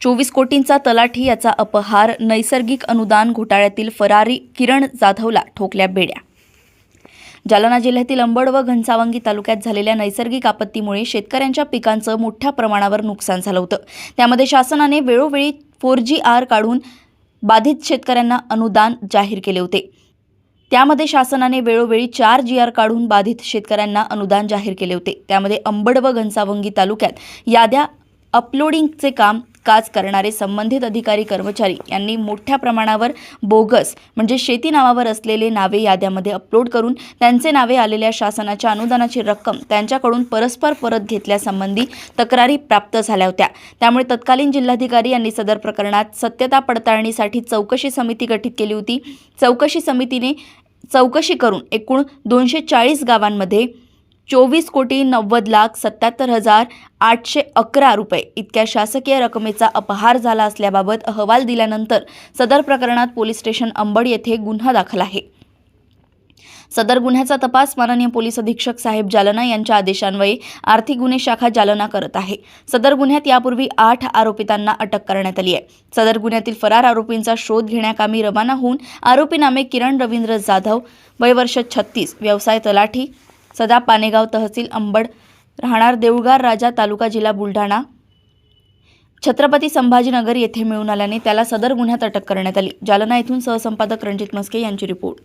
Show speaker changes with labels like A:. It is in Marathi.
A: 24 कोटींचा तलाठी याचा अपहार, नैसर्गिक अनुदान घोटाळ्यातील फरारी किरण जाधवला ठोकल्या बेड्या। जालना जिल्ह्यातील अंबड व घनसावंगी तालुक्यात झालेल्या नैसर्गिक आपत्तीमुळे शेतकऱ्यांच्या पिकांचं मोठ्या प्रमाणावर नुकसान झालं होतं। त्यामध्ये शासनाने वेळोवेळी 4GR काढून बाधित शेतकऱ्यांना अनुदान जाहीर केले होते। त्यामध्ये शासनाने वेळोवेळी 4GR काढून बाधित शेतकऱ्यांना अनुदान जाहीर केले होते। त्यामध्ये अंबड व घनसावंगी तालुक्यात याद्या अपलोडिंगचे काज करणारे संबंधित अधिकारी कर्मचारी यांनी मोठ्या प्रमाणावर बोगस म्हणजे शेती नावावर असलेले नावे याद्यामध्ये अपलोड करून त्यांचे नावे आलेल्या शासनाच्या अनुदानाची रक्कम त्यांच्याकडून परस्पर परत घेतल्यासंबंधी तक्रारी प्राप्त झाल्या होत्या। त्यामुळे तत्कालीन जिल्हाधिकारी यांनी सदर प्रकरणात सत्यता पडताळणीसाठी चौकशी समिती गठीत केली होती। चौकशी समितीने चौकशी करून एकूण 240 गावांमध्ये 24,90,77,811 रुपये इतक्या शासकीय रकमेचा अपहार झाला असल्याबाबत अहवाल दिल्यानंतर सदर प्रकरणात पोलीस स्टेशन अंबड येथे गुन्हा दाखल आहे। सदर गुन्ह्याचा तपास माननीय पोलीस अधीक्षक साहेब जालना यांच्या आदेशान्वये आर्थिक गुन्हे शाखा जालना करत आहे। सदर गुन्ह्यात यापूर्वी 8 आरोपितांना अटक करण्यात आली आहे। सदर गुन्ह्यातील फरार आरोपींचा शोध घेण्याकामी रवाना होऊन आरोपी नामे किरण रवींद्र जाधव, वय वर्ष 36, व्यवसाय तलाठी, सदा पानेगाव, तहसील अंबड, राहणार देऊळगार राजा, तालुका जिल्हा बुलढाणा, छत्रपती संभाजीनगर येथे मिळून आल्याने त्याला सदर गुन्ह्यात अटक करण्यात आली। जालना येथून सहसंपादक रणजित मस्के यांची रिपोर्ट।